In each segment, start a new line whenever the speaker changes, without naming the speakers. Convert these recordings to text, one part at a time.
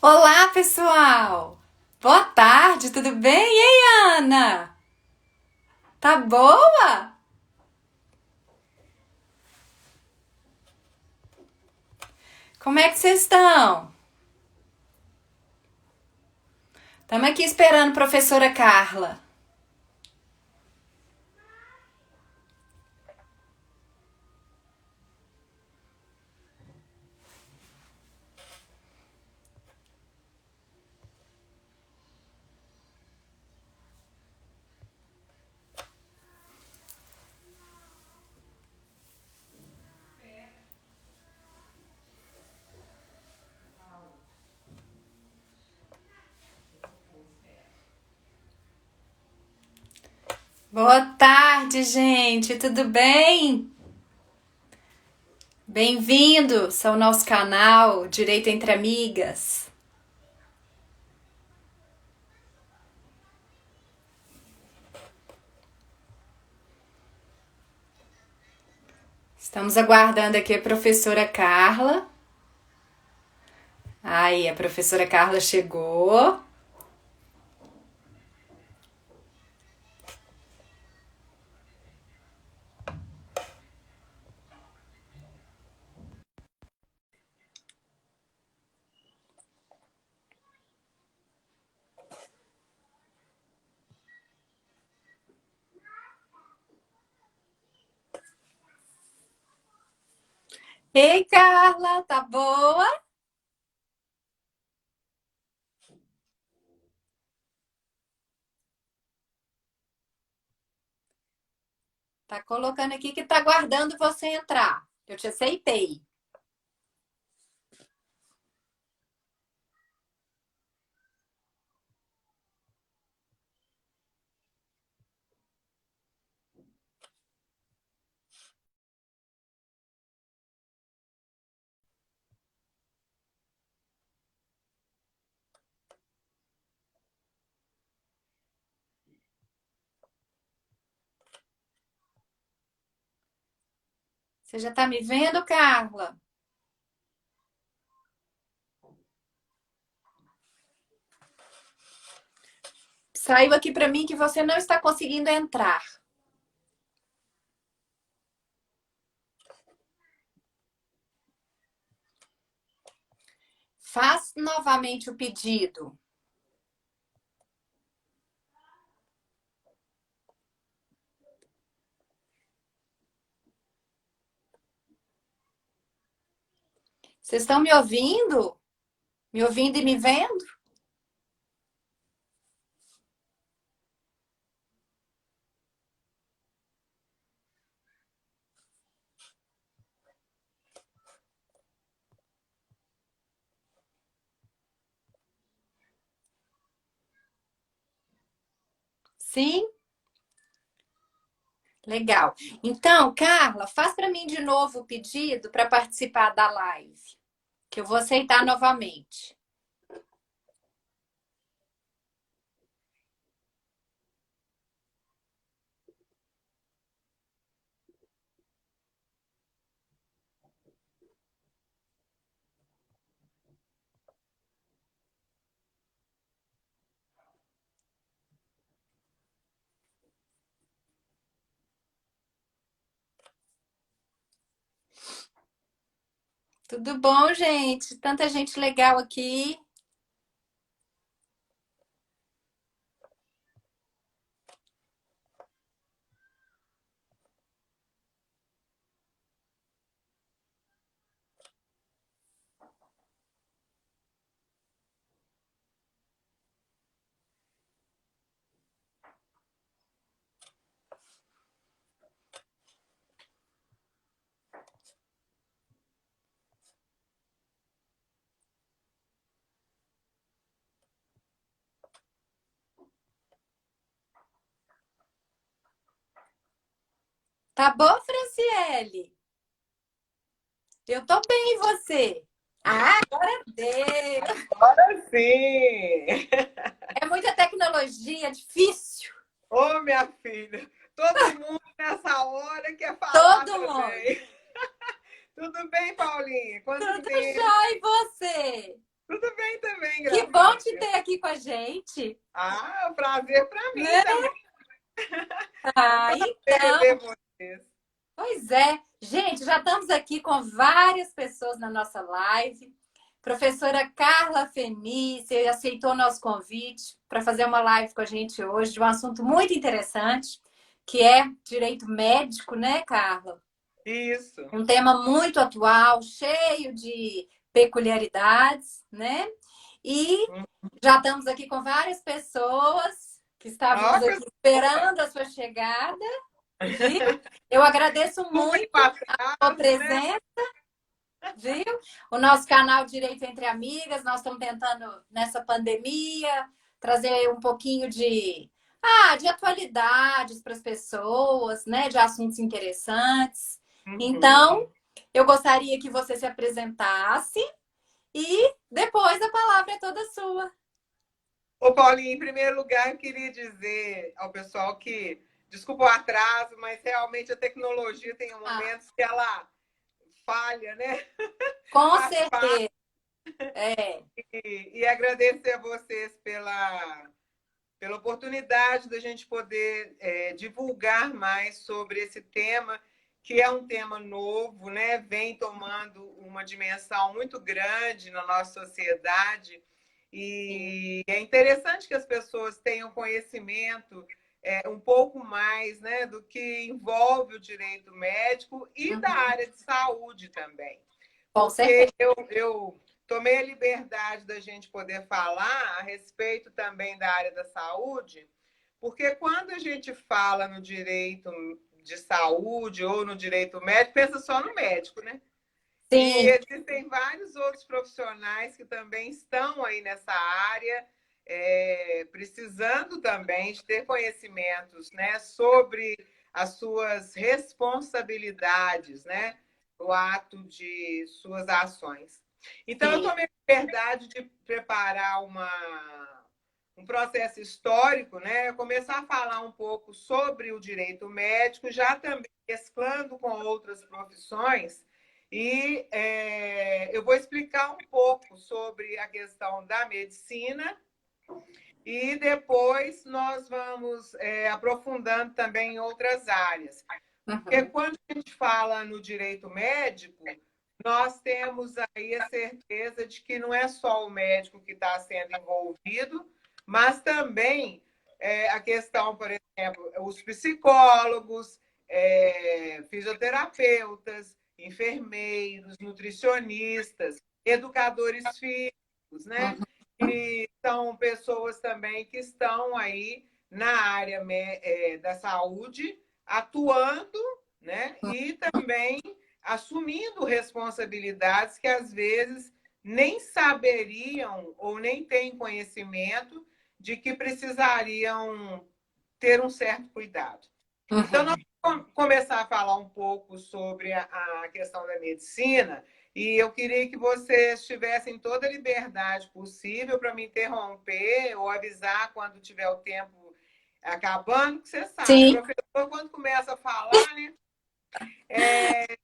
Olá, pessoal! Boa tarde, tudo bem? E aí, Ana? Tá boa? Como é que vocês estão? Estamos aqui esperando a professora Carla. Boa tarde, gente, tudo bem? Bem-vindos ao nosso canal Direito entre Amigas. Estamos aguardando aqui a professora Carla. Aí, a professora Carla chegou. Ei, Carla, tá boa? Tá colocando aqui que tá aguardando você entrar. Eu te aceitei. Você já tá me vendo, Carla? Saiu aqui para mim que você não está conseguindo entrar. Faz novamente o pedido. Vocês estão me ouvindo? Me ouvindo e me vendo? Sim? Legal. Então, Carla, faz para mim de novo o pedido para participar da live, que eu vou aceitar novamente. Tudo bom, gente? Tanta gente legal aqui. Tá bom, Franciele? Eu tô bem, e você? Ah, agora deu.
Agora sim!
É muita tecnologia, difícil.
Ô, minha filha, todo mundo nessa hora quer falar
Todo mundo.
também. Tudo bem, Paulinha? Quanto
Tudo
tempo?
jóia e você?
Tudo bem também,
Que bom te
Gracinha.
ter aqui com a gente,
Ah, é um prazer para mim
né?
também. Um
Ah,
prazer
então,
ver vocês.
pois é. Gente, já estamos aqui com várias pessoas na nossa live. Professora Carla Fenícia aceitou nosso convite para fazer uma live com a gente hoje de um assunto muito interessante, que é direito médico, né, Carla?
Isso.
Um tema muito atual, cheio de peculiaridades, né? E já estamos aqui com várias pessoas que estávamos
Ó,
aqui
pessoa.
esperando a sua chegada, viu? Eu agradeço
Desculpa aí
muito
o
a sua
atraso, né?
presença, viu? O nosso canal Direito Entre Amigas, nós estamos tentando, nessa pandemia, trazer um pouquinho de atualidades para as pessoas, né? De assuntos interessantes.
Uhum.
Então, eu gostaria que você se apresentasse e depois a palavra é toda sua.
Ô, Paulinho, em primeiro lugar, eu queria dizer ao pessoal que, desculpa o atraso, mas realmente a tecnologia tem
Ah,
momentos que ela falha, né?
com
Faz parte.
certeza. É.
E agradecer a vocês pela oportunidade da gente poder divulgar mais sobre esse tema, que é um tema novo, né? Vem tomando uma dimensão muito grande na nossa sociedade. E é interessante que as pessoas tenham conhecimento um pouco mais, né, do que envolve o direito médico e da
Uhum.
área de saúde também.
Com
Porque
certeza.
eu tomei a liberdade da gente poder falar a respeito também da área da saúde, porque quando a gente fala no direito de saúde ou no direito médico, pensa só no médico, né? E
Sim.
existem vários outros profissionais que também estão aí nessa área, precisando também de ter conhecimentos, né, sobre as suas responsabilidades, né, o ato de suas ações. Então, eu
Sim.
tomei a liberdade de preparar um processo histórico, né, começar a falar um pouco sobre o direito médico, já também mesclando com outras profissões, e eu vou explicar um pouco sobre a questão da medicina e depois nós vamos aprofundando também em outras áreas. Porque
Uhum.
quando a gente fala no direito médico, nós temos aí a certeza de que não é só o médico que está sendo envolvido, mas também a questão, por exemplo, os psicólogos, fisioterapeutas, enfermeiros, nutricionistas, educadores físicos, né?
Uhum.
E são pessoas também que estão aí na área da saúde, atuando, né? E também assumindo responsabilidades que às vezes nem saberiam ou nem têm conhecimento de que precisariam ter um certo cuidado. Então, nós
Uhum.
vamos começar a falar um pouco sobre a questão da medicina, e eu queria que vocês tivessem toda a liberdade possível para me interromper ou avisar quando tiver o tempo acabando, que você sabe,
Sim.
professor, quando começa a falar, né?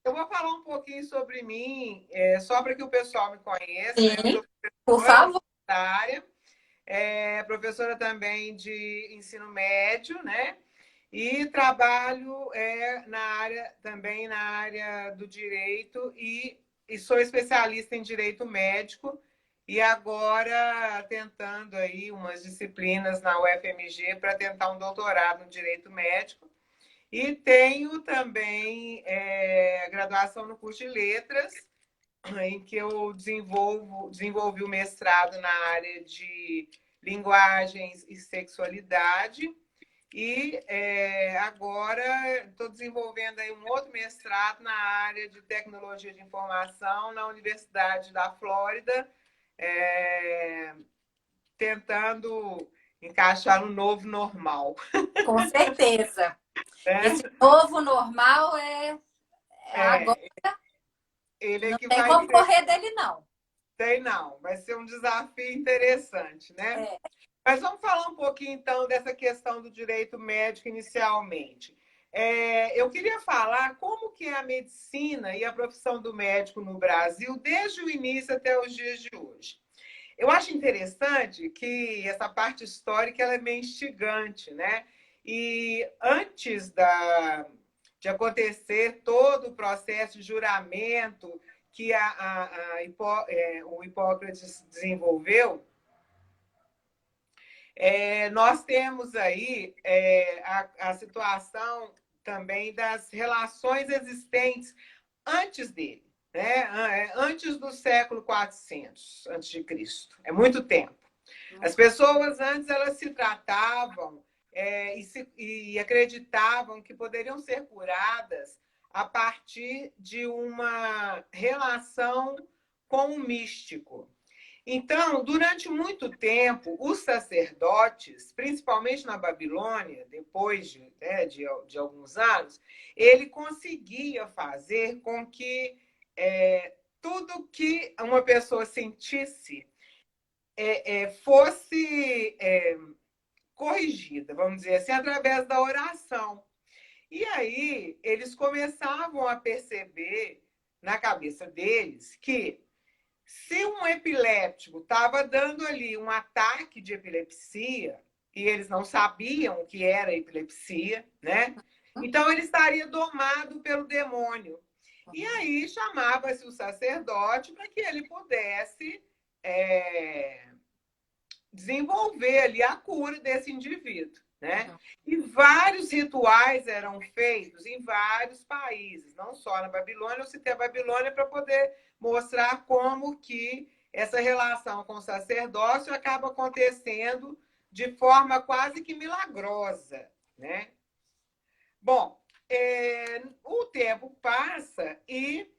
Eu vou falar um pouquinho sobre mim, só para que o pessoal me conheça, né? Eu
Sim.
sou
Por
professora
favor.
da área, professora também de ensino médio, né? E trabalho na área também na área do direito e sou especialista em direito médico e agora tentando aí umas disciplinas na UFMG para tentar um doutorado no direito médico. E tenho também graduação no curso de letras, em que eu desenvolvi o mestrado na área de linguagens e sexualidade. E agora estou desenvolvendo aí um outro mestrado na área de tecnologia de informação na Universidade da Flórida, tentando encaixar no novo normal.
Com certeza.
Né?
Esse novo normal é agora.
É, ele é
Não
que
tem
vai
como
ser.
correr dele, não.
Tem não, vai ser um desafio interessante, né?
É.
Mas vamos falar um pouquinho, então, dessa questão do direito médico inicialmente. Eu queria falar como que é a medicina e a profissão do médico no Brasil desde o início até os dias de hoje. Eu acho interessante que essa parte histórica ela é meio instigante, né? E antes de acontecer todo o processo de juramento que o Hipócrates desenvolveu, nós temos aí a situação também das relações existentes antes dele, né? Antes do século 400 antes de Cristo. É muito tempo. As pessoas antes elas se tratavam e acreditavam que poderiam ser curadas a partir de uma relação com o místico. Então, durante muito tempo, os sacerdotes, principalmente na Babilônia, depois de alguns anos, ele conseguia fazer com que tudo que uma pessoa sentisse fosse corrigida, vamos dizer assim, através da oração. E aí eles começavam a perceber na cabeça deles que se um epiléptico estava dando ali um ataque de epilepsia, e eles não sabiam o que era epilepsia, né? Então ele estaria domado pelo demônio. E aí chamava-se o sacerdote para que ele pudesse desenvolver ali a cura desse indivíduo, né? E vários rituais eram feitos em vários países, não só na Babilônia. Eu citei a Babilônia para poder mostrar como que essa relação com o sacerdócio acaba acontecendo de forma quase que milagrosa, né? Bom, o tempo passa e,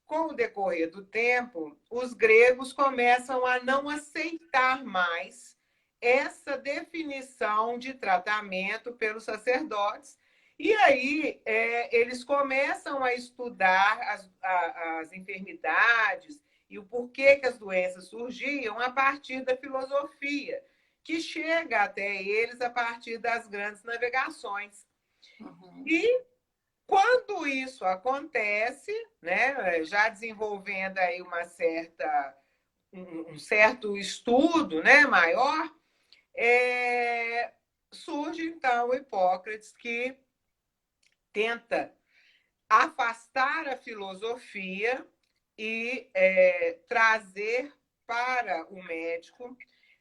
com o decorrer do tempo, os gregos começam a não aceitar mais essa definição de tratamento pelos sacerdotes. E aí eles começam a estudar as enfermidades e o porquê que as doenças surgiam a partir da filosofia, que chega até eles a partir das grandes navegações. E quando isso acontece, né, já desenvolvendo aí um certo estudo, né, maior, surge então o Hipócrates, que tenta afastar a filosofia e trazer para o médico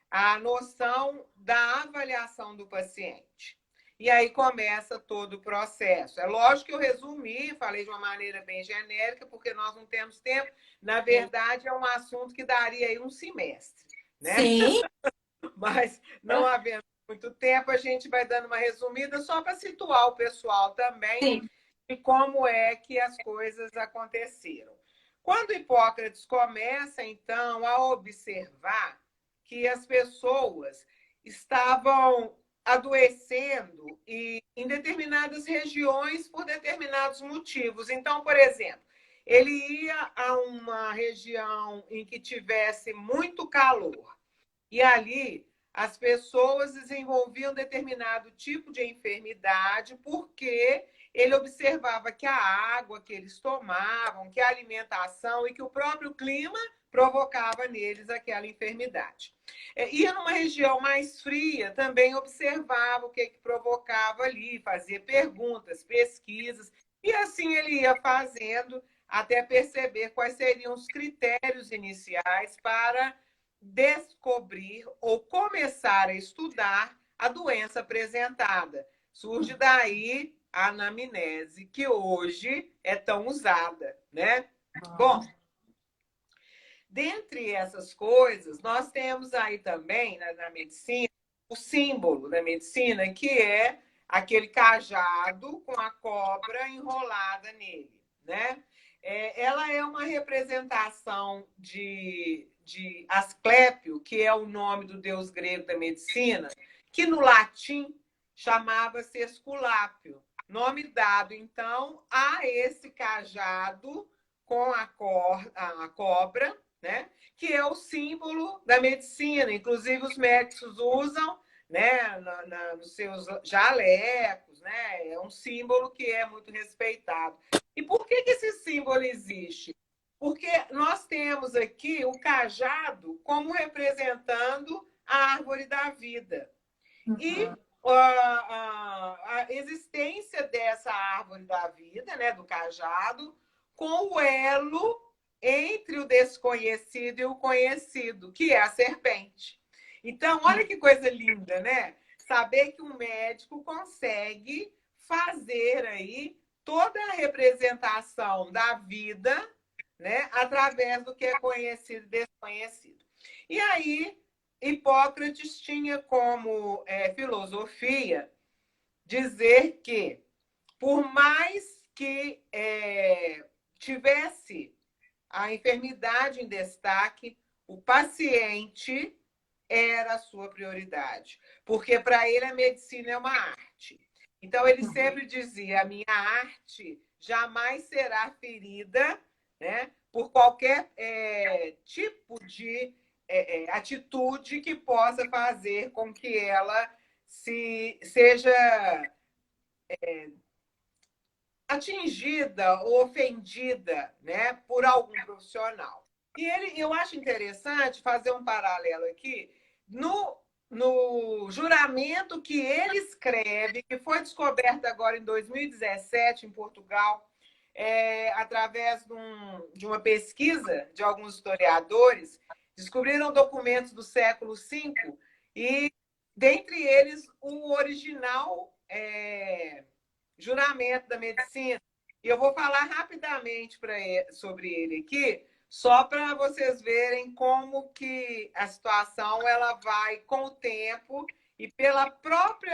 a noção da avaliação do paciente. E aí começa todo o processo. É lógico que eu resumi, falei de uma maneira bem genérica, porque nós não temos tempo. Na verdade, é um assunto que daria aí um semestre, né?
Sim.
Mas não havendo muito tempo, a gente vai dando uma resumida só para situar o pessoal também
Sim.
de como é que as coisas aconteceram. Quando Hipócrates começa, então, a observar que as pessoas estavam adoecendo em determinadas regiões por determinados motivos. Então, por exemplo, ele ia a uma região em que tivesse muito calor e ali as pessoas desenvolviam determinado tipo de enfermidade porque ele observava que a água que eles tomavam, que a alimentação e que o próprio clima provocava neles aquela enfermidade. Ia numa região mais fria, também observava o que provocava ali, fazia perguntas, pesquisas, e assim ele ia fazendo até perceber quais seriam os critérios iniciais para descobrir ou começar a estudar a doença apresentada. Surge daí a anamnese, que hoje é tão usada, né? Bom, dentre essas coisas, nós temos aí também, na medicina, o símbolo da medicina, que é aquele cajado com a cobra enrolada nele, né? Ela é uma representação de Asclépio, que é o nome do deus grego da medicina, que no latim chamava-se Esculápio, nome dado, então, a esse cajado com a cobra, né? Que é o símbolo da medicina. Inclusive, os médicos usam, né, nos seus jalecos, né? É um símbolo que é muito respeitado. E por que esse símbolo existe? Porque nós temos aqui o cajado como representando a árvore da vida. E a existência dessa árvore da vida, né, do cajado, com o elo entre o desconhecido e o conhecido, que é a serpente. Então, olha que coisa linda, né? Saber que um médico consegue fazer aí toda a representação da vida, né, através do que é conhecido e desconhecido. E aí, Hipócrates tinha como filosofia dizer que, por mais que tivesse a enfermidade em destaque, o paciente era a sua prioridade, porque para ele a medicina é uma arte. Então ele sempre dizia: a minha arte jamais será ferida, né, por qualquer tipo de atitude que possa fazer com que ela seja atingida ou ofendida, né, por algum profissional. E eu acho interessante fazer um paralelo aqui no juramento que ele escreve, que foi descoberto agora em 2017 em Portugal, através de uma pesquisa de alguns historiadores, descobriram documentos do século V e, dentre eles, o original juramento da medicina. E eu vou falar rapidamente sobre ele aqui, só para vocês verem como que a situação ela vai com o tempo e pelo próprio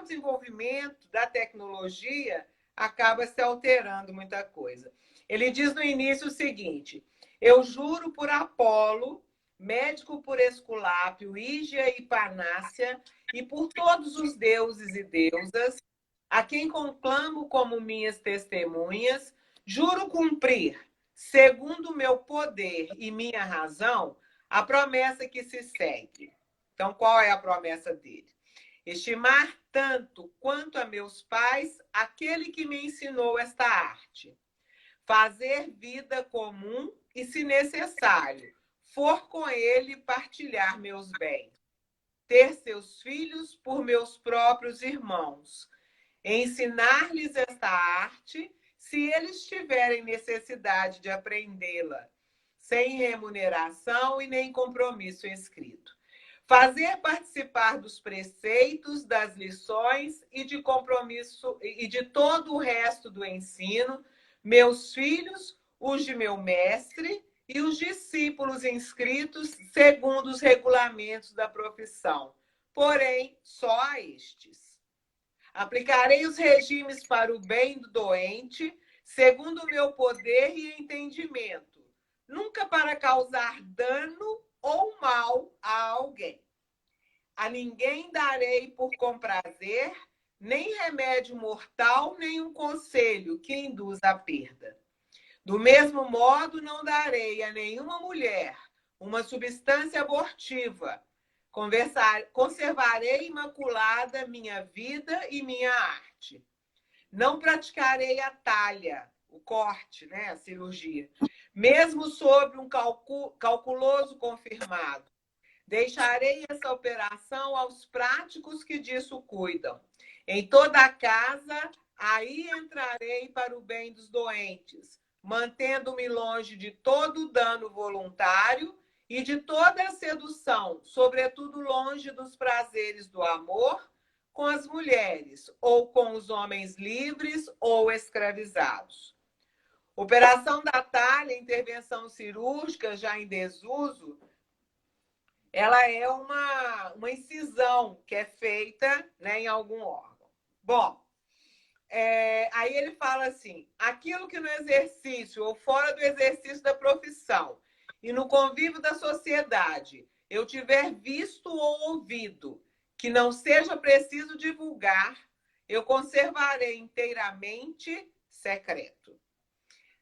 desenvolvimento da tecnologia acaba se alterando muita coisa. Ele diz no início o seguinte: eu juro por Apolo, médico por Esculápio, Ígia e Panácia, e por todos os deuses e deusas, a quem conclamo como minhas testemunhas, juro cumprir, segundo o meu poder e minha razão, a promessa que se segue. Então, qual é a promessa dele? Estimar tanto quanto a meus pais aquele que me ensinou esta arte. Fazer vida comum e, se necessário, for com ele partilhar meus bens. Ter seus filhos por meus próprios irmãos. Ensinar-lhes esta arte, se eles tiverem necessidade de aprendê-la, sem remuneração e nem compromisso escrito. Fazer participar dos preceitos, das lições e de compromisso e de todo o resto do ensino, meus filhos, os de meu mestre e os discípulos inscritos segundo os regulamentos da profissão, porém só a estes. Aplicarei os regimes para o bem do doente, segundo o meu poder e entendimento, nunca para causar dano ou mal a alguém. A ninguém darei por comprazer, nem remédio mortal, nem um conselho que induz à perda. Do mesmo modo, não darei a nenhuma mulher uma substância abortiva. Conservarei imaculada minha vida e minha arte. Não praticarei a talha, o corte, né, a cirurgia, mesmo sobre um calculoso confirmado. Deixarei essa operação aos práticos que disso cuidam. Em toda a casa, aí entrarei para o bem dos doentes, mantendo-me longe de todo dano voluntário e de toda a sedução, sobretudo longe dos prazeres do amor com as mulheres, ou com os homens livres ou escravizados. Operação da talha, intervenção cirúrgica já em desuso, ela é uma incisão que é feita, né, em algum órgão. Bom, aí ele fala assim: aquilo que no exercício ou fora do exercício da profissão e no convívio da sociedade eu tiver visto ou ouvido que não seja preciso divulgar, eu conservarei inteiramente secreto.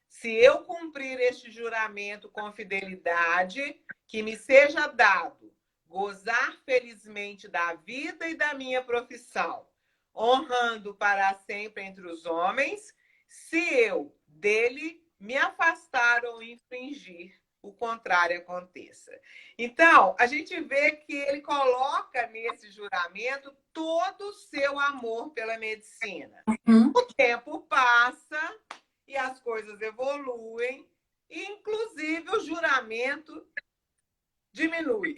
Se eu cumprir este juramento com fidelidade, que me seja dado gozar felizmente da vida e da minha profissão, honrando para sempre entre os homens, se eu dele me afastar ou infringir, o contrário aconteça. Então, a gente vê que ele coloca nesse juramento todo o seu amor pela medicina. O tempo passa e as coisas evoluem, e inclusive o juramento diminui.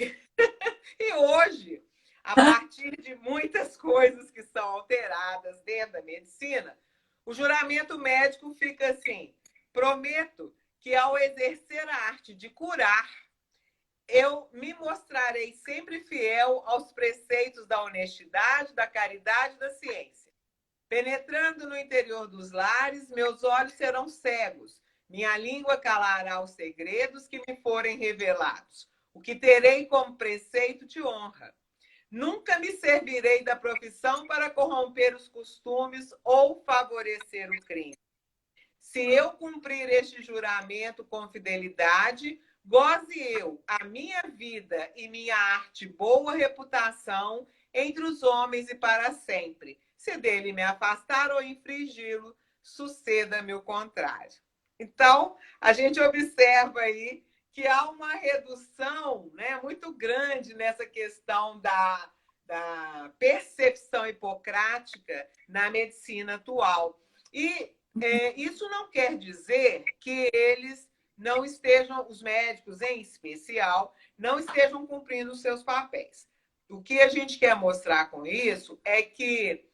E hoje, a partir de muitas coisas que são alteradas dentro da medicina, o juramento médico fica assim: prometo que ao exercer a arte de curar, eu me mostrarei sempre fiel aos preceitos da honestidade, da caridade e da ciência. Penetrando no interior dos lares, meus olhos serão cegos, minha língua calará os segredos que me forem revelados. O que terei como preceito de honra. Nunca me servirei da profissão para corromper os costumes ou favorecer o crime. Se eu cumprir este juramento com fidelidade, goze eu, a minha vida e minha arte boa reputação entre os homens e para sempre. Se dele me afastar ou infringi-lo, suceda-me o contrário. Então, a gente observa aí que há uma redução, né, muito grande nessa questão da percepção hipocrática na medicina atual. E isso não quer dizer que eles não estejam, os médicos em especial, não estejam cumprindo os seus papéis. O que a gente quer mostrar com isso é que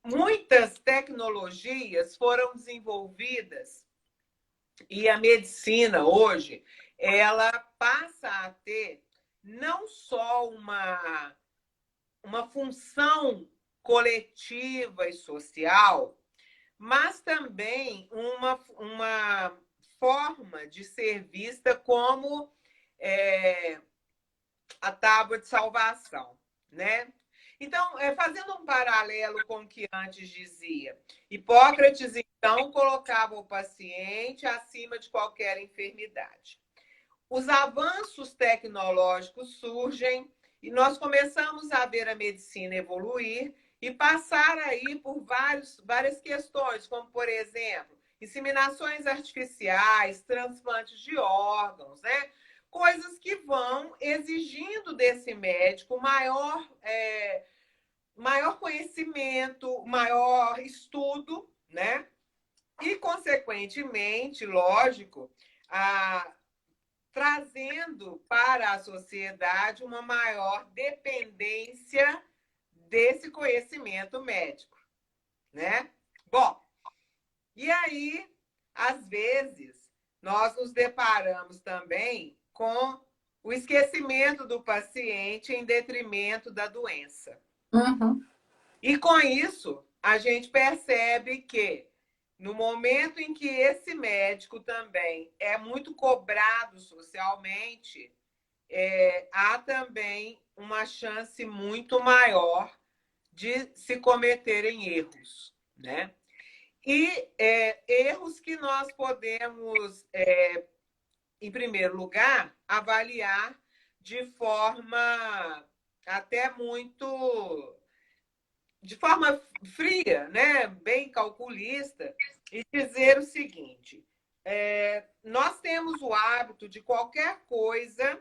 muitas tecnologias foram desenvolvidas e a medicina hoje, ela passa a ter não só uma função coletiva e social, mas também uma forma de ser vista como a tábua de salvação, né? Então, fazendo um paralelo com o que antes dizia, Hipócrates, então, colocava o paciente acima de qualquer enfermidade. Os avanços tecnológicos surgem e nós começamos a ver a medicina evoluir e passar aí por várias questões, como, por exemplo, inseminações artificiais, transplantes de órgãos, né? Coisas que vão exigindo desse médico maior conhecimento, maior estudo, né? E, consequentemente, lógico, trazendo para a sociedade uma maior dependência desse conhecimento médico, né? Bom, e aí, às vezes, nós nos deparamos também com o esquecimento do paciente em detrimento da doença.
Uhum.
E com isso, a gente percebe que no momento em que esse médico também é muito cobrado socialmente, há também uma chance muito maior de se cometerem erros, né? E erros que nós podemos, em primeiro lugar, avaliar de forma até muito de forma fria, né? Bem calculista, e dizer o seguinte: nós temos o hábito de qualquer coisa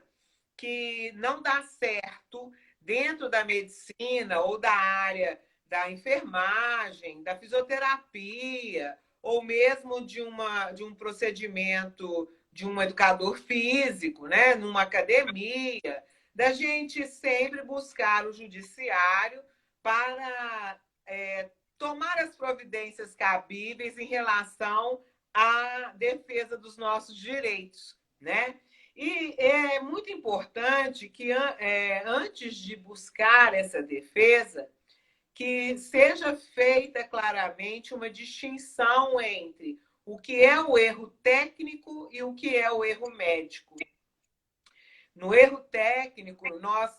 que não dá certo dentro da medicina ou da área da enfermagem, da fisioterapia, ou mesmo de um procedimento de um educador físico, né? Numa academia, da gente sempre buscar o judiciário para tomar as providências cabíveis em relação à defesa dos nossos direitos, né? E é muito importante que, antes de buscar essa defesa, que seja feita claramente uma distinção entre o que é o erro técnico e o que é o erro médico. No erro técnico, nós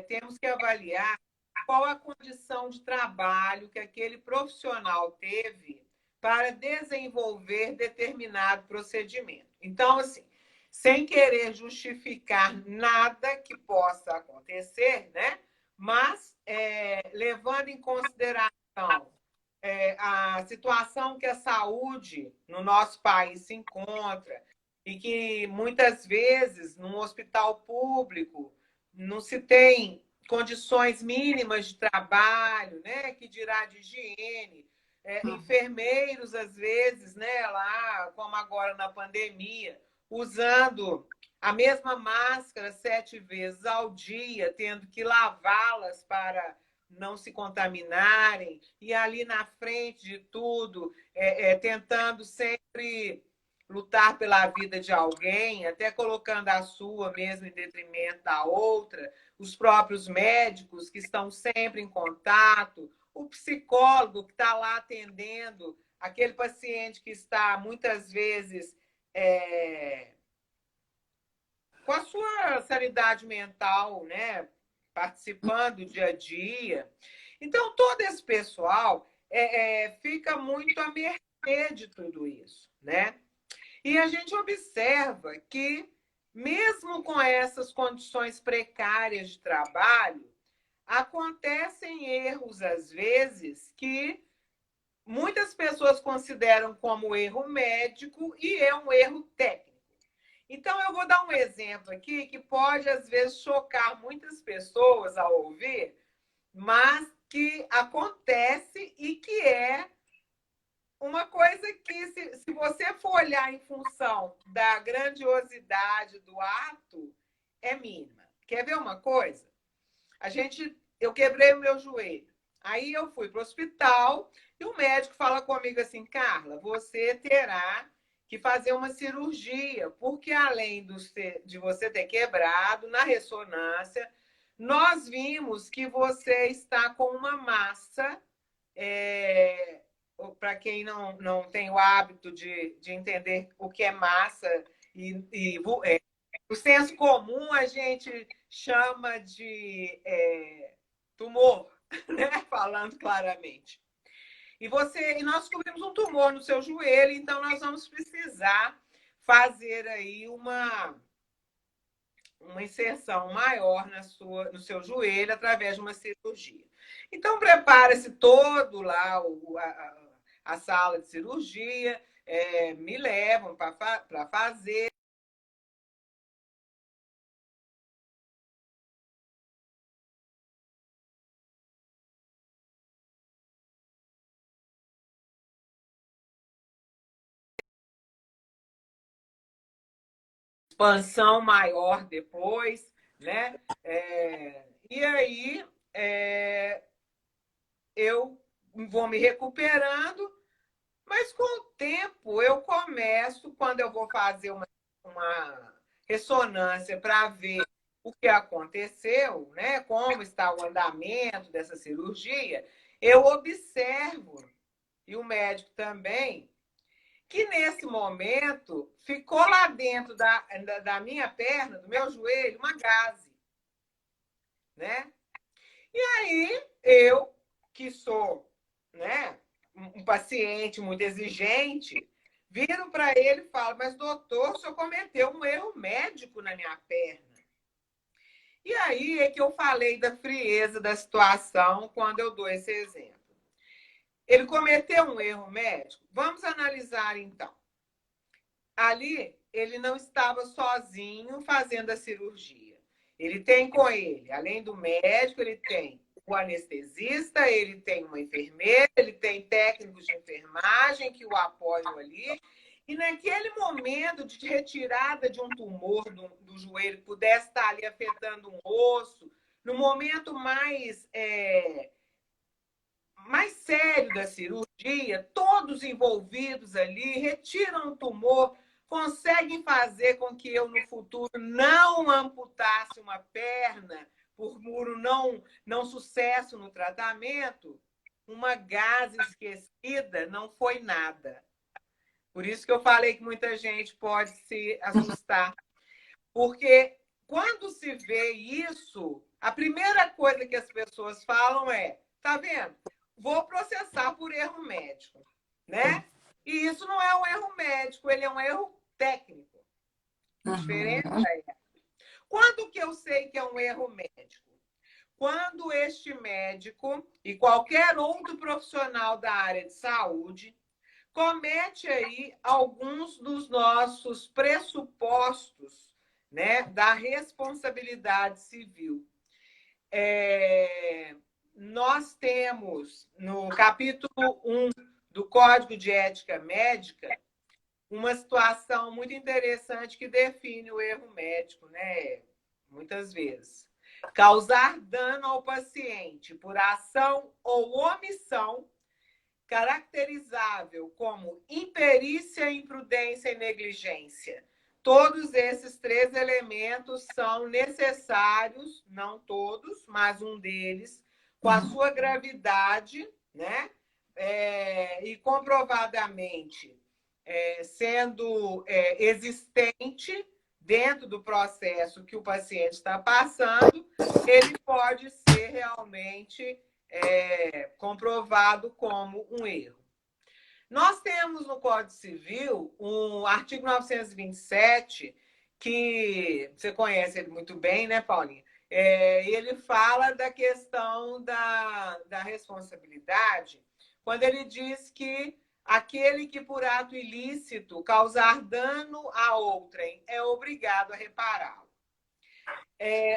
temos que avaliar qual a condição de trabalho que aquele profissional teve para desenvolver determinado procedimento. Então, assim, sem querer justificar nada que possa acontecer, né? Mas levando em consideração a situação que a saúde no nosso país se encontra e que muitas vezes num hospital público não se tem condições mínimas de trabalho, né? Que dirá de higiene, enfermeiros às vezes, né? Lá, como agora na pandemia, usando a mesma máscara 7 vezes ao dia, tendo que lavá-las para não se contaminarem, e ali na frente de tudo, tentando sempre lutar pela vida de alguém, até colocando a sua mesmo em detrimento da outra, os próprios médicos que estão sempre em contato, o psicólogo que está lá atendendo aquele paciente que está muitas vezes com a sua sanidade mental, né, participando do dia a dia. Então, todo esse pessoal fica muito à mercê de tudo isso, né? E a gente observa que, mesmo com essas condições precárias de trabalho, acontecem erros, às vezes, que muitas pessoas consideram como erro médico e é um erro técnico. Então, eu vou dar um exemplo aqui que pode, às vezes, chocar muitas pessoas ao ouvir, mas que acontece e que é uma coisa que, se você for olhar em função da grandiosidade do ato, é mínima. Quer ver uma coisa? Eu quebrei o meu joelho. Aí eu fui para o hospital e o médico fala comigo assim, Carla, você terá que fazer uma cirurgia, porque além de você ter quebrado, na ressonância, nós vimos que você está com uma massa, para quem não tem o hábito de entender o que é massa, o senso comum a gente chama de tumor, né? Falando claramente. E nós descobrimos um tumor no seu joelho, então nós vamos precisar fazer aí uma inserção maior no seu joelho através de uma cirurgia. Então, prepara-se todo lá a sala de cirurgia, me levam para fazer. Expansão maior depois, né? E aí eu vou me recuperando, mas com o tempo eu começo, quando eu vou fazer uma ressonância para ver o que aconteceu, né? Como está o andamento dessa cirurgia, eu observo, e o médico também, que nesse momento ficou lá dentro da minha perna, do meu joelho, uma gaze, né? E aí eu, que sou, né, um paciente muito exigente, viro para ele e falo, mas doutor, o senhor cometeu um erro médico na minha perna. E aí é que eu falei da frieza da situação quando eu dou esse exemplo. Ele cometeu um erro médico? Vamos analisar então. Ali, ele não estava sozinho fazendo a cirurgia. Ele tem com ele, além do médico, ele tem o anestesista, ele tem uma enfermeira, ele tem técnicos de enfermagem que o apoiam ali. E naquele momento de retirada de um tumor do joelho que pudesse estar ali afetando um osso, no momento mais sério da cirurgia, todos envolvidos ali retiram o tumor, conseguem fazer com que eu, no futuro, não amputasse uma perna por não sucesso no tratamento. Uma gase esquecida não foi nada. Por isso que eu falei que muita gente pode se assustar. Porque quando se vê isso, a primeira coisa que as pessoas falam é, tá vendo? Vou processar por erro médico, né? E isso não é um erro médico, ele é um erro técnico. A diferença é: quando que eu sei que é um erro médico? quando este médico e qualquer outro profissional da área de saúde comete aí alguns dos nossos pressupostos, né, da responsabilidade civil. Nós temos, no capítulo 1 do Código de Ética Médica, uma situação muito interessante que define o erro médico, né? Muitas vezes. Causar dano ao paciente por ação ou omissão, caracterizável como imperícia, imprudência e negligência. Todos esses três elementos são necessários, não todos, mas um deles, com a sua gravidade, né? E comprovadamente sendo existente dentro do processo que o paciente está passando, ele pode ser realmente comprovado como um erro. Nós temos no Código Civil um artigo 927, que você conhece ele muito bem, né, Paulinha? Ele fala da questão da responsabilidade, quando ele diz que aquele que por ato ilícito causar dano a outrem é obrigado a repará-lo.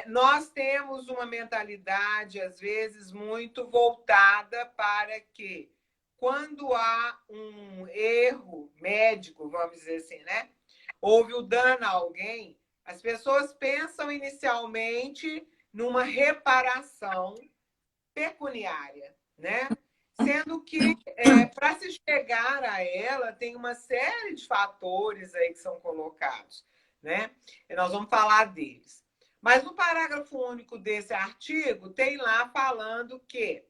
Nós temos uma mentalidade, às vezes, muito voltada para que, quando há um erro médico, vamos dizer assim, né? Houve o dano a alguém, as pessoas pensam inicialmente numa reparação pecuniária, né? Sendo que, para se chegar a ela, tem uma série de fatores aí que são colocados, né? E nós vamos falar deles. Mas no parágrafo único desse artigo, tem lá falando que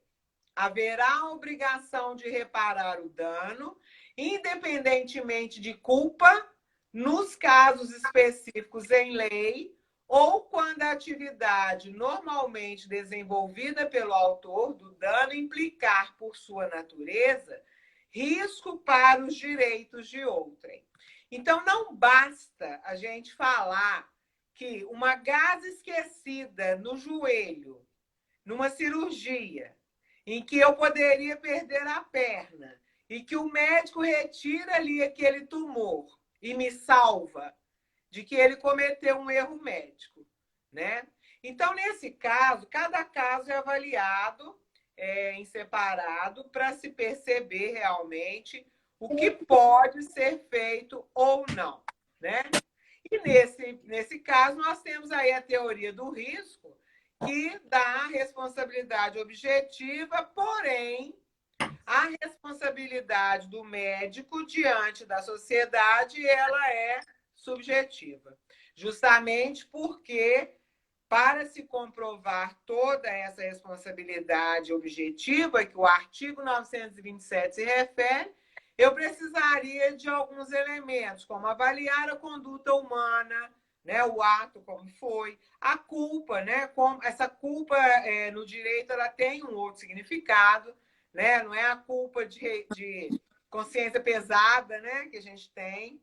haverá a obrigação de reparar o dano, independentemente de culpa, nos casos específicos em lei, ou quando a atividade normalmente desenvolvida pelo autor do dano implicar, por sua natureza, risco para os direitos de outrem. Então, não basta a gente falar que uma gase esquecida no joelho, numa cirurgia, em que eu poderia perder a perna, e que o médico retira ali aquele tumor e me salva de que ele cometeu um erro médico, né? Então, nesse caso, cada caso é avaliado em separado para se perceber realmente o que pode ser feito ou não, né? E nesse caso, nós temos aí a teoria do risco, que dá responsabilidade objetiva, porém, a responsabilidade do médico diante da sociedade, ela é subjetiva. Justamente porque, para se comprovar toda essa responsabilidade objetiva que o artigo 927 se refere, eu precisaria de alguns elementos, como avaliar a conduta humana, né, o ato como foi, a culpa, né, como essa culpa no direito ela tem um outro significado, né, não é a culpa de consciência pesada, né, que a gente tem,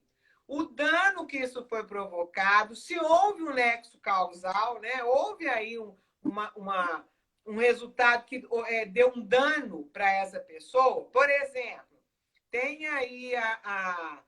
o dano que isso foi provocado, se houve um nexo causal, né, houve aí um resultado que deu um dano para essa pessoa, por exemplo, tem aí a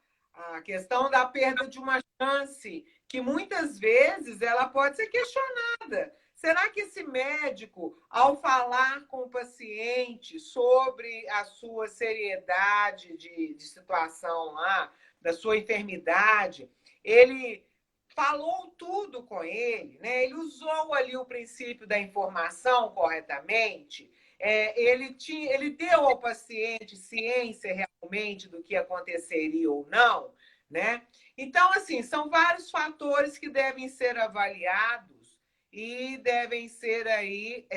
questão da perda de uma chance, que muitas vezes ela pode ser questionada. Será que esse médico, ao falar com o paciente sobre a sua seriedade de situação lá, da sua enfermidade, ele falou tudo com ele, né? Ele usou ali o princípio da informação corretamente, ele deu ao paciente ciência realmente do que aconteceria ou não, né? Então, assim, são vários fatores que devem ser avaliados e devem ser aí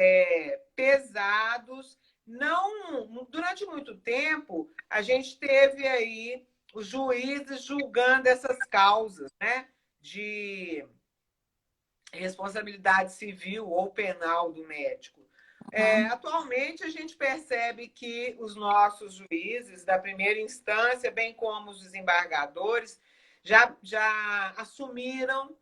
pesados. Não, durante muito tempo, a gente teve aí os juízes julgando essas causas, né, de responsabilidade civil ou penal do médico. Atualmente, a gente percebe que os nossos juízes da primeira instância, bem como os desembargadores, já assumiram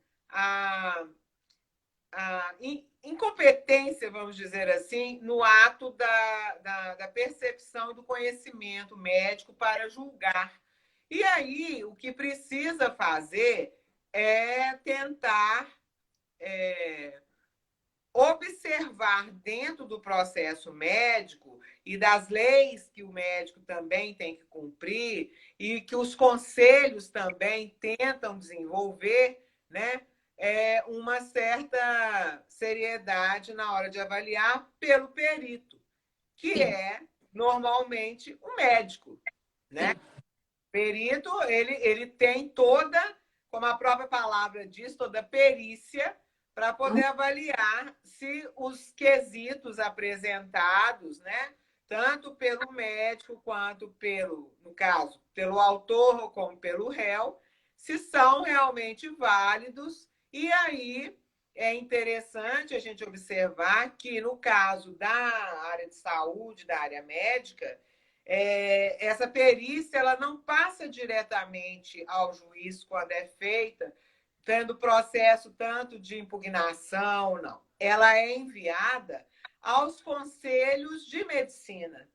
incompetência, vamos dizer assim, no ato da percepção do conhecimento médico para julgar. E aí, o que precisa fazer é tentar observar dentro do processo médico e das leis que o médico também tem que cumprir e que os conselhos também tentam desenvolver, né? Uma certa seriedade na hora de avaliar pelo perito, que
Sim.
é normalmente o médico, né?
Sim.
Perito, ele tem toda, como a própria palavra diz, toda perícia para poder avaliar se os quesitos apresentados, né, tanto pelo médico quanto pelo, no caso, pelo autor como pelo réu, se são realmente válidos. E aí é interessante a gente observar que, no caso da área de saúde, da área médica, essa perícia ela não passa diretamente ao juiz quando é feita, tendo processo tanto de impugnação, não. Ela é enviada aos conselhos de medicina,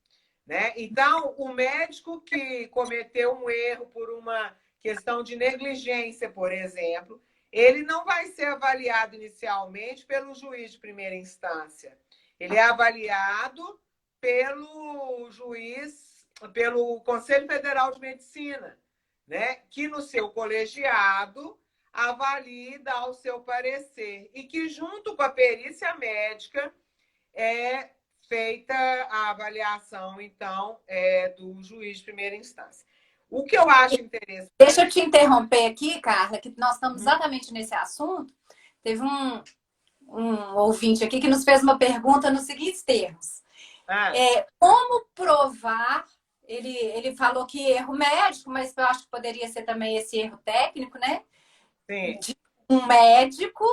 né? Então, o médico que cometeu um erro por uma questão de negligência, por exemplo, ele não vai ser avaliado inicialmente pelo juiz de primeira instância. Ele é avaliado pelo juiz, pelo Conselho Federal de Medicina, né? Que no seu colegiado avalie e dá o seu parecer. E que, junto com a perícia médica, é feita a avaliação, então, do juiz de primeira instância. O que eu acho interessante.
Deixa eu te interromper aqui, Carla, que nós estamos exatamente nesse assunto. Teve um ouvinte aqui que nos fez uma pergunta nos seguintes termos. Como provar? Ele falou que erro médico, mas eu acho que poderia ser também esse erro técnico, né?
Sim.
De um médico,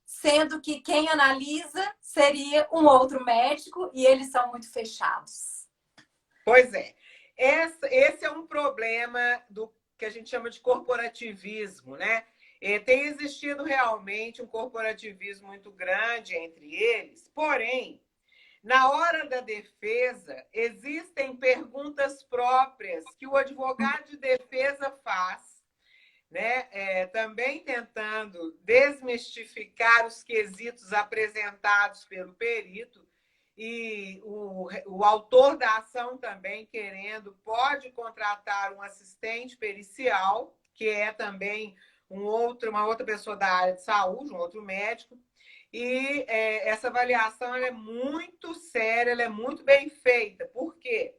sendo que quem analisa seria um outro médico e eles são muito fechados.
Pois é. Esse é um problema do que a gente chama de corporativismo, né? Tem existido realmente um corporativismo muito grande entre eles, porém, na hora da defesa, existem perguntas próprias que o advogado de defesa faz, né? Também tentando desmistificar os quesitos apresentados pelo perito, e o autor da ação também querendo, pode contratar um assistente pericial, que é também uma outra pessoa da área de saúde, um outro médico. E essa avaliação ela é muito séria, ela é muito bem feita. Por quê?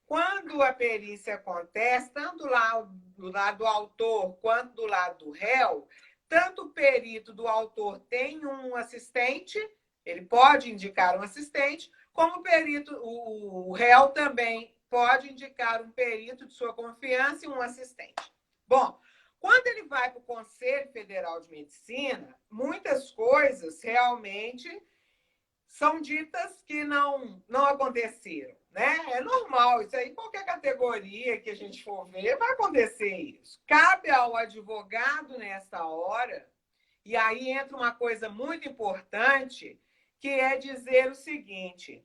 Quando a perícia acontece, tanto lá do lado do autor quanto do lado do réu, tanto o perito do autor tem um assistente, ele pode indicar um assistente, como o perito, o réu também pode indicar um perito de sua confiança e um assistente. Bom, quando ele vai para o Conselho Federal de Medicina, muitas coisas realmente são ditas que não aconteceram, né? É normal, isso aí, qualquer categoria que a gente for ver, vai acontecer isso. Cabe ao advogado nessa hora, e aí entra uma coisa muito importante, que é dizer o seguinte: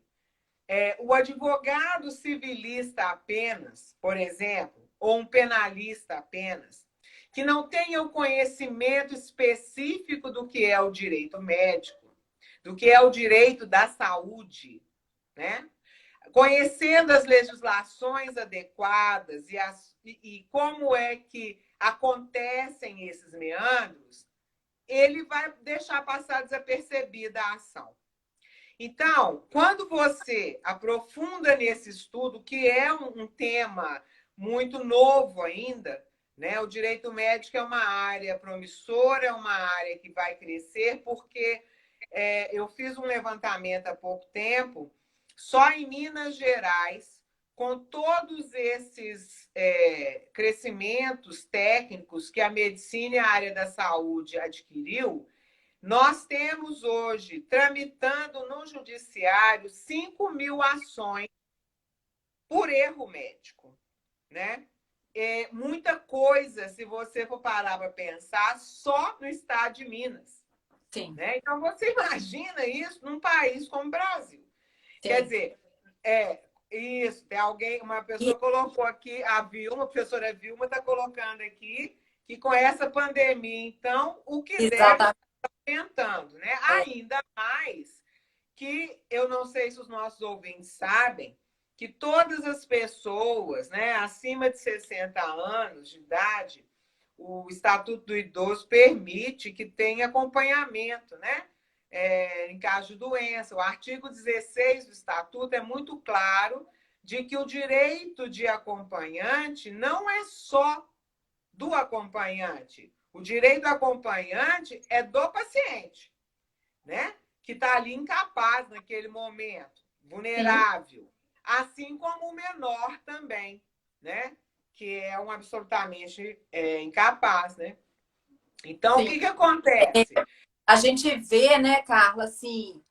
o advogado civilista apenas, por exemplo, ou um penalista apenas, que não tenha o conhecimento específico do que é o direito médico, do que é o direito da saúde, né? Conhecendo as legislações adequadas e como é que acontecem esses meandros, ele vai deixar passar desapercebida a ação. Então, quando você aprofunda nesse estudo, que é um tema muito novo ainda, né? O direito médico é uma área promissora, é uma área que vai crescer, porque eu fiz um levantamento há pouco tempo, só em Minas Gerais, com todos esses crescimentos técnicos que a medicina e a área da saúde adquiriu, nós temos hoje, tramitando no judiciário, 5.000 ações por erro médico, né? Muita coisa, se você for parar para pensar, só no estado de Minas.
Sim,
né? Então, você imagina isso num país como o Brasil. Quer
sim.
dizer, isso, tem alguém, uma
E,
pessoa colocou aqui, a Vilma, a professora Vilma está colocando aqui, que com essa pandemia, então, o que deve
exatamente.
estar aumentando, né?
É,
Ainda mais que eu não sei se os nossos ouvintes sabem, que todas as pessoas, né, acima de 60 anos de idade, o Estatuto do Idoso permite que tenha acompanhamento, né? Em caso de doença. O artigo 16 do Estatuto é muito claro de que o direito de acompanhante não é só do acompanhante. O direito do acompanhante é do paciente, né? Que está ali incapaz naquele momento,
sim,
vulnerável. Assim como o menor também, né? Que é um absolutamente incapaz, né? Então, o
sim.
que, que acontece?
A gente vê, né, Carla, assim,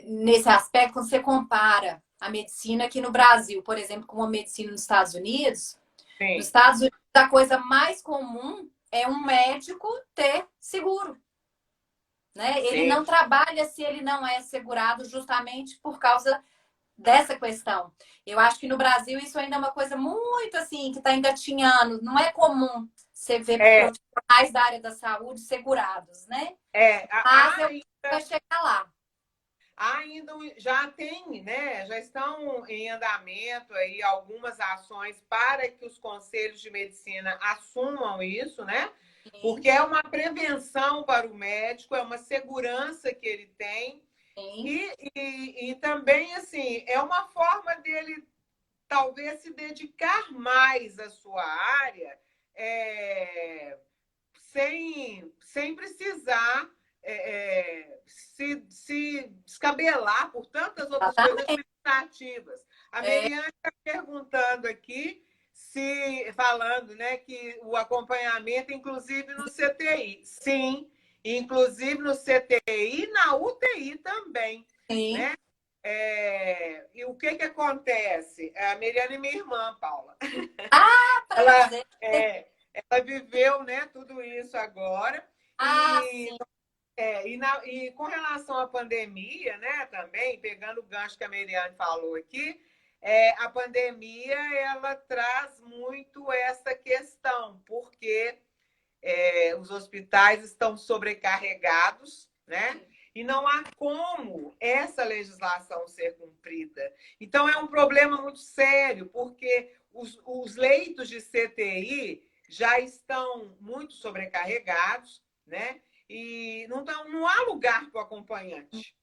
nesse aspecto, quando você compara a medicina aqui no Brasil, por exemplo, com a medicina nos Estados Unidos, nos
Sim,
Estados Unidos a coisa mais comum é um médico ter seguro, né? Ele
sim.
não trabalha se ele não é segurado justamente por causa dessa questão. Eu acho que no Brasil isso ainda é uma coisa muito assim, que está engatinhando. Não é comum você ver
É,
profissionais da área da saúde segurados, né? Mas
há
eu vai chegar lá.
ainda já tem, né? Já estão em andamento aí algumas ações para que os conselhos de medicina assumam isso, né?
Sim,
Porque é uma prevenção para o médico, é uma segurança que ele tem
sim,
e também assim é uma forma dele talvez se dedicar mais à sua área, é, sem precisar se descabelar por tantas outras coisas
exatamente.
administrativas. A
É,
Meriane está perguntando aqui, se falando, né, que o acompanhamento, inclusive no CTI. Sim, inclusive no CTI e na UTI também,
sim.
né? E o que, que acontece? A Meriane é minha irmã, Paula.
Ah,
Ela,
prazer.
ela viveu, né, tudo isso agora.
Ah,
E,
sim.
e com relação à pandemia, né, também, pegando o gancho que a Meriane falou aqui, a pandemia ela traz muito essa questão, porque os hospitais estão sobrecarregados, né?
Sim.
E não há como essa legislação ser cumprida. Então, é um problema muito sério, porque os leitos de CTI já estão muito sobrecarregados, né? E não há lugar para o acompanhante.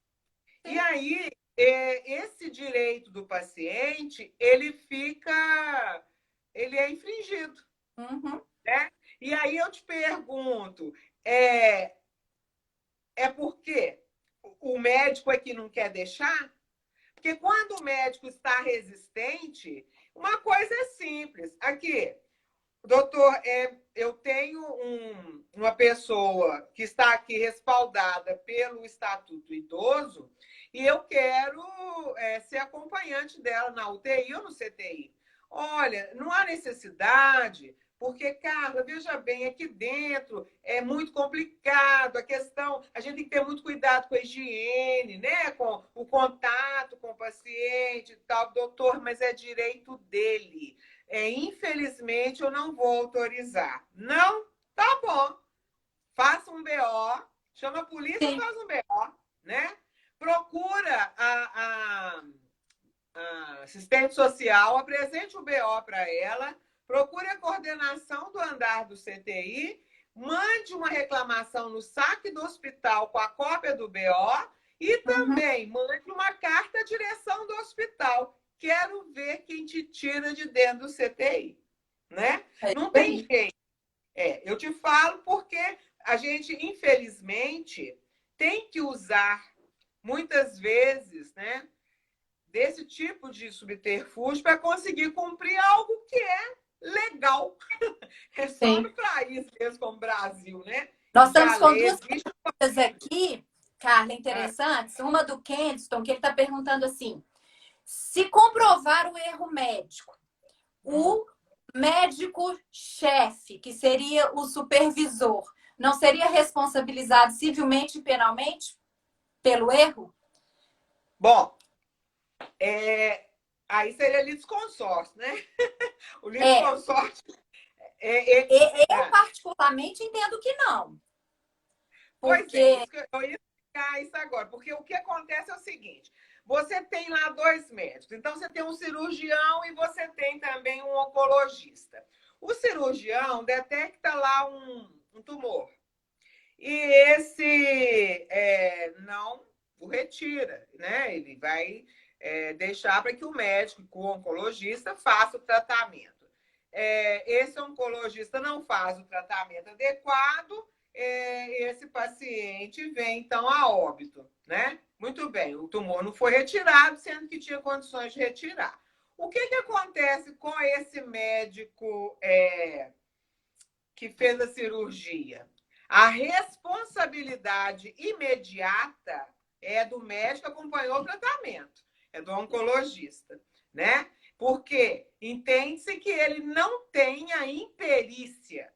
E
Sim.
aí, esse direito do paciente, ele é infringido,
Uhum.
né? E aí eu te pergunto, é, é porque o médico é que não quer deixar? Porque quando o médico está resistente, uma coisa é simples. Aqui, doutor, eu tenho uma pessoa que está aqui respaldada pelo Estatuto Idoso e eu quero ser acompanhante dela na UTI ou no CTI. Olha, não há necessidade, porque, Carla, veja bem, aqui dentro é muito complicado a questão, a gente tem que ter muito cuidado com a higiene, né? Com o contato com o paciente e tal, doutor, mas é direito dele. Infelizmente, eu não vou autorizar. Não? Tá bom. Faça um BO, chama a polícia,
Sim.
faz um BO, né? Procura a assistente social, apresente o BO para ela, procure a coordenação do andar do CTI, mande uma reclamação no saque do hospital com a cópia do BO e
Uhum.
também mande uma carta à direção do hospital. Quero ver quem te tira de dentro do CTI, né?
É isso
Não tem
aí.
jeito. Eu te falo porque a gente, infelizmente, tem que usar muitas vezes, né, desse tipo de subterfúgio para conseguir cumprir algo que é legal. É só
Sim.
no país mesmo como o Brasil, né?
Nós
Que
estamos
a
com
lei
duas
existe.
perguntas aqui, Carla,
Ah,
interessantes. Uma do Kenston, que ele está perguntando assim: se comprovar o erro médico,
hum.
o médico-chefe, que seria o supervisor, não seria responsabilizado civilmente e penalmente pelo erro?
Bom, aí seria litisconsórcio, né? O
É,
litisconsórcio...
eu particularmente entendo que não.
Pois é,
Porque...
eu ia explicar isso agora. Porque o que acontece é o seguinte: você tem lá dois médicos. Então, você tem um cirurgião e você tem também um oncologista. O cirurgião detecta lá um tumor. E esse não o retira, né? Ele vai deixar para que o médico, o oncologista, faça o tratamento. Esse oncologista não faz o tratamento adequado, esse paciente vem, então, a óbito, né? Muito bem, o tumor não foi retirado, sendo que tinha condições de retirar. O que acontece com esse médico que fez a cirurgia? A responsabilidade imediata é do médico que acompanhou o tratamento, é do oncologista, né? Porque entende-se que ele não tem a imperícia,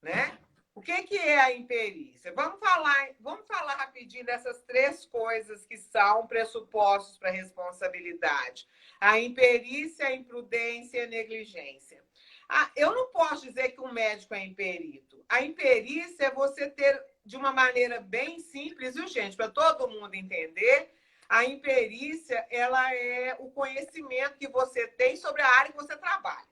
né? O que é a imperícia? Vamos falar rapidinho dessas três coisas que são pressupostos para a responsabilidade. A imperícia, a imprudência e a negligência. Eu não posso dizer que um médico é imperito. A imperícia é você ter, de uma maneira bem simples, viu, gente, para todo mundo entender, a imperícia ela é o conhecimento que você tem sobre a área que você trabalha.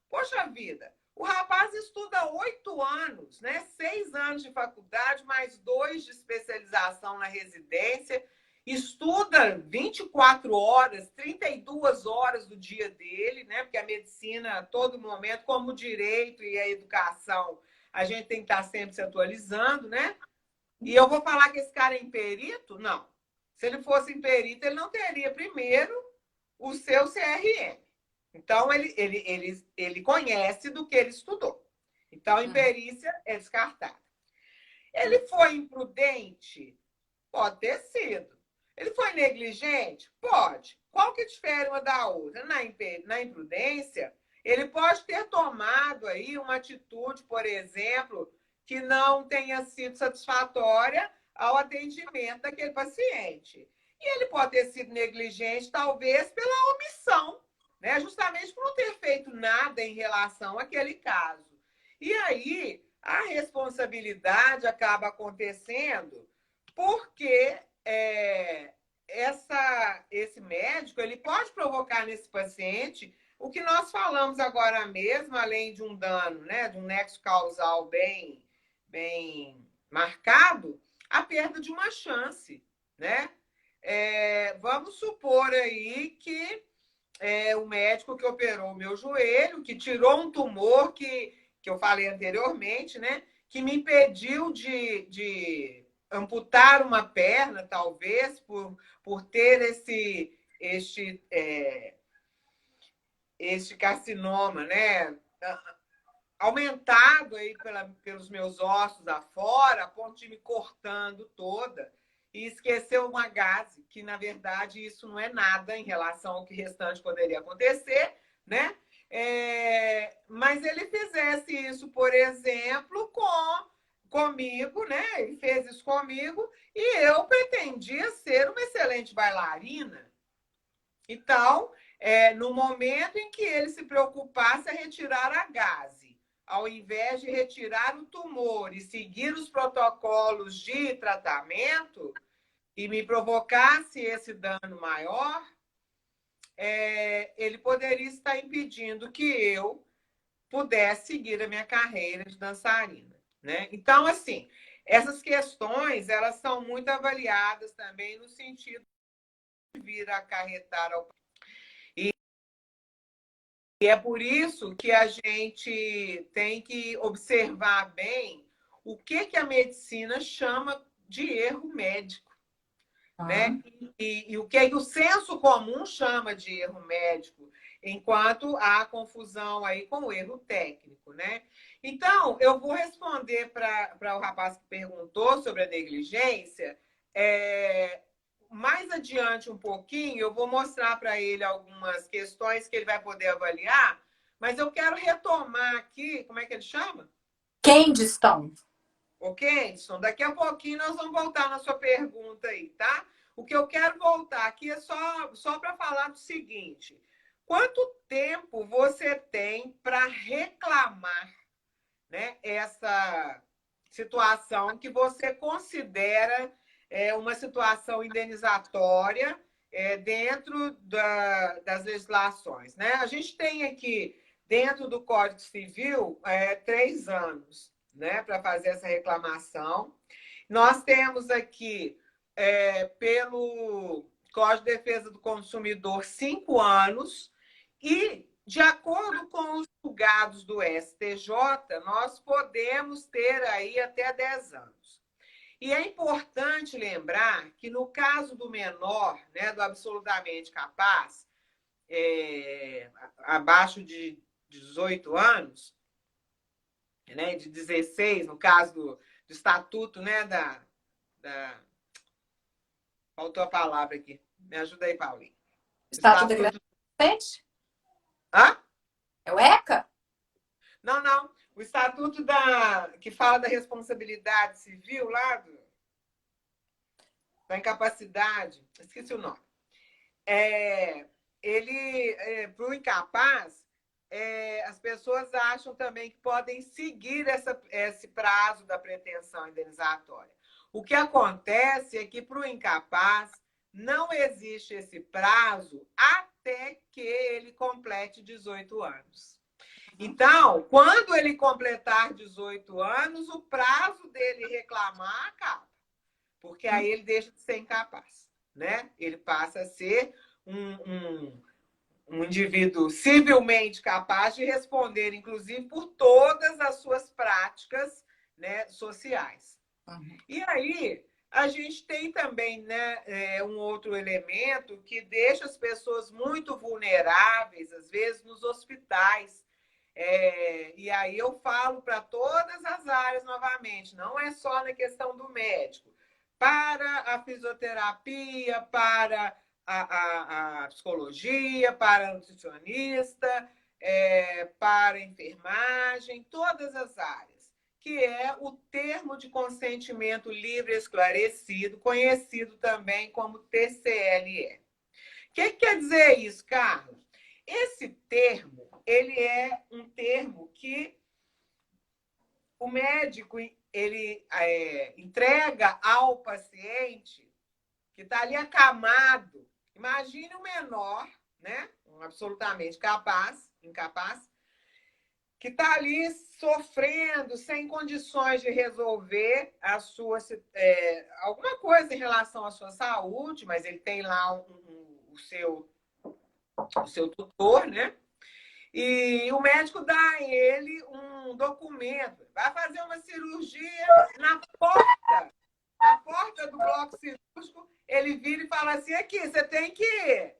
Poxa vida, o rapaz estuda 8 anos, né? 6 anos de faculdade, mais 2 de especialização na residência, estuda 24 horas, 32 horas do dia dele, né? Porque a medicina, a todo momento, como o direito e a educação, a gente tem que estar sempre se atualizando, né? E eu vou falar que esse cara é imperito? Não. Se ele fosse imperito, ele não teria, primeiro, o seu CRM. Então, ele conhece do que ele estudou. Então, a imperícia é descartada. Ele foi imprudente? Pode ter sido. Ele foi negligente? Pode. Qual que difere uma da outra? Na imprudência, ele pode ter tomado aí uma atitude, por exemplo, que não tenha sido satisfatória ao atendimento daquele paciente. E ele pode ter sido negligente, talvez, pela omissão, né? Justamente por não ter feito nada em relação àquele caso. E aí, a responsabilidade acaba acontecendo porque esse médico ele pode provocar nesse paciente o que nós falamos agora mesmo, além de um dano, né, de um nexo causal bem marcado, a perda de uma chance, né? Vamos supor aí que o médico que operou o meu joelho, que tirou um tumor que eu falei anteriormente, né, que me impediu de amputar uma perna, talvez, por ter este carcinoma, né? Aumentado aí pelos meus ossos afora, a ponto de me cortando toda, e esqueceu uma gase, que, na verdade, isso não é nada em relação ao que restante poderia acontecer, né? Mas ele fizesse isso, por exemplo, comigo, né? Ele fez isso comigo e eu pretendia ser uma excelente bailarina. Então, no momento em que ele se preocupasse a retirar a gase, ao invés de retirar o tumor e seguir os protocolos de tratamento e me provocasse esse dano maior, ele poderia estar impedindo que eu pudesse seguir a minha carreira de dançarina, né? Então, assim, essas questões, elas são muito avaliadas também no sentido de vir a acarretar ao... E é por isso que a gente tem que observar bem o que a medicina chama de erro médico, né? E o que o senso comum chama de erro médico, enquanto há confusão aí com o erro técnico, né? Então, eu vou responder para o rapaz que perguntou sobre a negligência. Mais adiante um pouquinho, eu vou mostrar para ele algumas questões que ele vai poder avaliar, mas eu quero retomar aqui, como é que ele chama?
Keynestone.
Ok, Edson? Daqui a pouquinho nós vamos voltar na sua pergunta aí, tá? O que eu quero voltar aqui é só para falar do seguinte: quanto tempo você tem para reclamar, né, essa situação que você considera uma situação indenizatória dentro das legislações, né? A gente tem aqui, dentro do Código Civil, 3 anos, né, para fazer essa reclamação. Nós temos aqui, pelo Código de Defesa do Consumidor, 5 anos, e, de acordo com os julgados do STJ, nós podemos ter aí até 10 anos. E é importante lembrar que, no caso do menor, né, do absolutamente capaz, abaixo de 18 anos, né, de 16, no caso do estatuto, né, faltou a palavra aqui. Me ajuda aí, Paulinho.
Estatuto da Criança e Adolescente?
Hã?
É o ECA?
Não. O estatuto que fala da responsabilidade civil lá da incapacidade, esqueci o nome. Para o incapaz, as pessoas acham também que podem seguir esse prazo da pretensão indenizatória. O que acontece é que, para o incapaz, não existe esse prazo até que ele complete 18 anos. Então, quando ele completar 18 anos, o prazo dele reclamar acaba, porque aí ele deixa de ser incapaz, né? Ele passa a ser um indivíduo civilmente capaz de responder, inclusive, por todas as suas práticas, né, sociais. Uhum. E aí, a gente tem também, né, um outro elemento que deixa as pessoas muito vulneráveis, às vezes, nos hospitais. E aí eu falo para todas as áreas novamente, não é só na questão do médico, para a fisioterapia, para a psicologia, para a nutricionista, para a enfermagem, todas as áreas, que é o termo de consentimento livre e esclarecido, conhecido também como TCLE. O que quer dizer isso, Carlos? Esse termo, ele é um termo que o médico ele entrega ao paciente que está ali acamado. Imagine um menor, né, um absolutamente incapaz, que está ali sofrendo, sem condições de resolver alguma coisa em relação à sua saúde, mas ele tem lá o seu tutor, né? E o médico dá a ele um documento. Vai fazer uma cirurgia na porta do bloco cirúrgico. Ele vira e fala assim: aqui, você tem que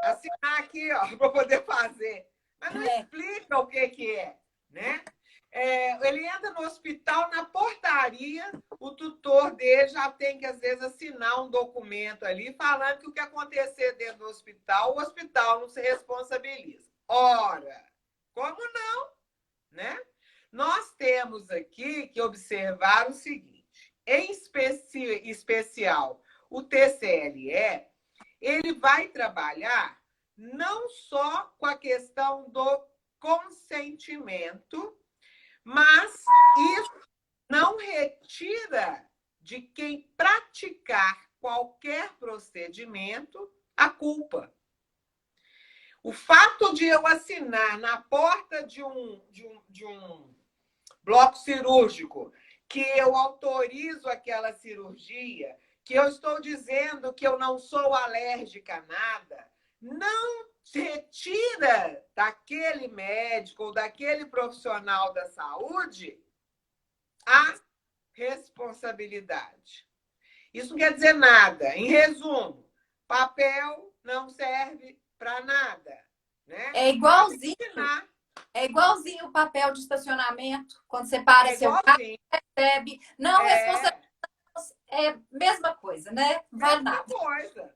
assinar aqui, ó, para poder fazer. Mas não explica o que é, né? Ele entra no hospital, na portaria, o tutor dele já tem que, às vezes, assinar um documento ali falando que o que acontecer dentro do hospital, o hospital não se responsabiliza. Ora, como não? Né? Nós temos aqui que observar o seguinte: em especial, o TCLE, ele vai trabalhar não só com a questão do consentimento, mas isso não retira de quem praticar qualquer procedimento a culpa. O fato de eu assinar na porta de um bloco cirúrgico que eu autorizo aquela cirurgia, que eu estou dizendo que eu não sou alérgica a nada, não retira daquele médico ou daquele profissional da saúde a responsabilidade. Isso não quer dizer nada. Em resumo, papel não serve para nada, né?
É igualzinho o papel de estacionamento, quando você para seu carro, recebe. Não responsabilidade, é mesma coisa, né? Não vale nada.
Coisa.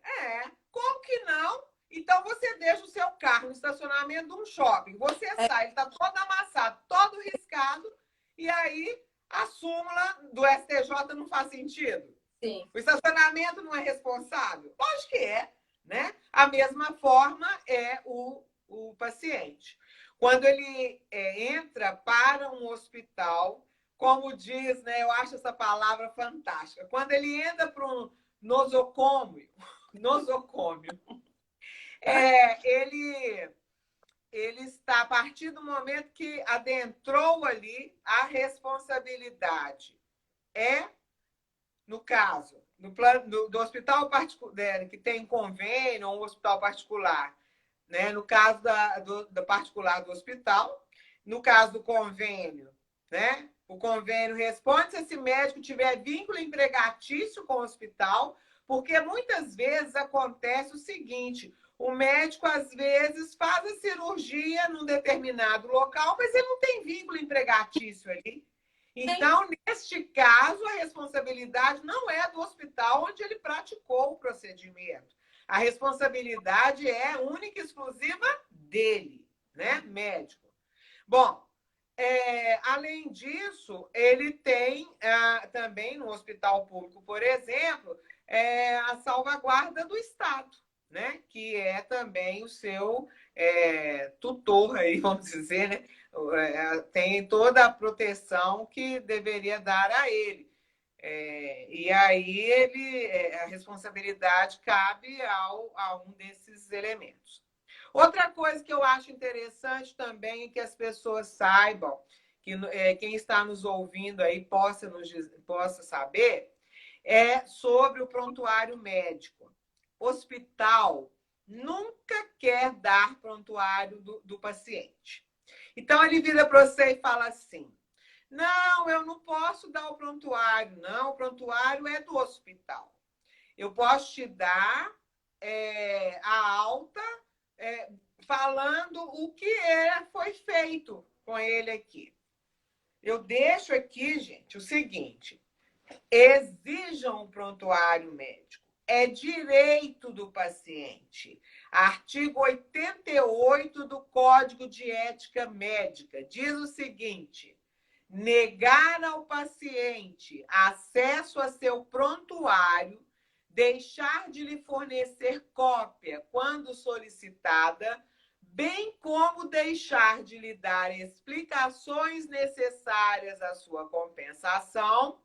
Como que não? Então você deixa o seu carro no estacionamento de um shopping, você sai, ele está todo amassado, todo riscado, e aí A súmula do STJ não faz sentido?
Sim.
O estacionamento não é responsável? Lógico que é, né? A mesma forma é o paciente. Quando ele entra para um hospital, como diz, né? Eu acho essa palavra fantástica. Quando ele entra para um nosocômio, nosocômio, ele está a partir do momento que adentrou ali, a responsabilidade é, no caso, no plano do hospital particular, que tem convênio, ou um hospital particular, né? No caso do particular do hospital, no caso do convênio, né? O convênio responde se esse médico tiver vínculo empregatício com o hospital, porque muitas vezes acontece o seguinte: o médico, às vezes, faz a cirurgia num determinado local, mas ele não tem vínculo empregatício ali. Então, neste caso, a responsabilidade não é do hospital onde ele praticou o procedimento. A responsabilidade é única e exclusiva dele, né, médico. Bom, além disso, ele tem também no hospital público, por exemplo, a salvaguarda do Estado, né, que é também o seu tutor, aí, vamos dizer, né? Tem toda a proteção que deveria dar a ele. E aí a responsabilidade cabe a um desses elementos. Outra coisa que eu acho interessante também é que as pessoas saibam, que quem está nos ouvindo aí possa saber, é sobre o prontuário médico. Hospital nunca quer dar prontuário do paciente. Então, ele vira para você e fala assim: não, eu não posso dar o prontuário, não, o prontuário é do hospital. Eu posso te dar a alta falando o que foi feito com ele aqui. Eu deixo aqui, gente, o seguinte: exijam um prontuário médico. É direito do paciente. Artigo 88 do Código de Ética Médica diz o seguinte: negar ao paciente acesso a seu prontuário, deixar de lhe fornecer cópia quando solicitada, bem como deixar de lhe dar explicações necessárias à sua compensação,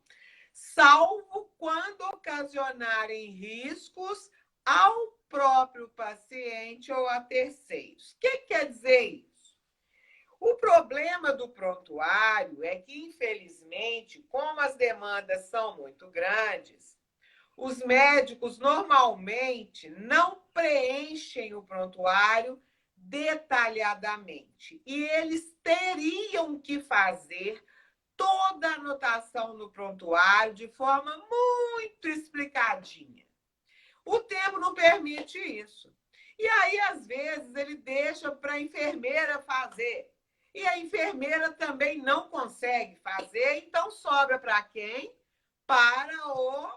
salvo quando ocasionarem riscos ao próprio paciente ou a terceiros. O que quer dizer isso? O problema do prontuário é que, infelizmente, como as demandas são muito grandes, os médicos normalmente não preenchem o prontuário detalhadamente. E eles teriam que fazer toda a anotação no prontuário de forma muito explicadinha. O tempo não permite isso. E aí, às vezes, ele deixa para a enfermeira fazer. E a enfermeira também não consegue fazer, então sobra para quem? Para o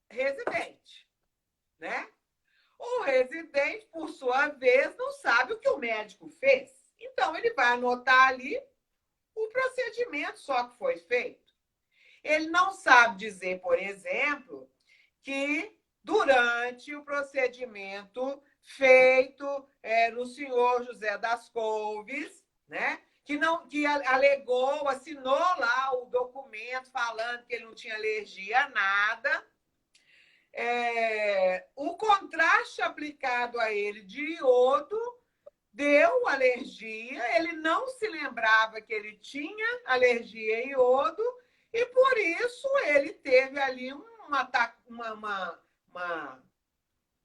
residente, né? O residente, por sua vez, não sabe o que o médico fez. Então, ele vai anotar ali o procedimento só que foi feito. Ele não sabe dizer, por exemplo, que durante o procedimento feito no senhor José das Couves, né, que alegou, assinou lá o documento falando que ele não tinha alergia a nada, o contraste aplicado a ele de iodo deu alergia, ele não se lembrava que ele tinha alergia a iodo e, por isso, ele teve ali um ataque, como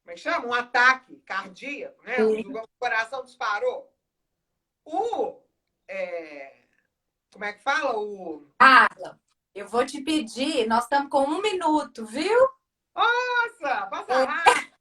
é que chama? Um ataque cardíaco, né? O coração disparou. Como é que fala?
Carla, eu vou te pedir, nós estamos com 1 minuto, viu?
Nossa, passa rápido.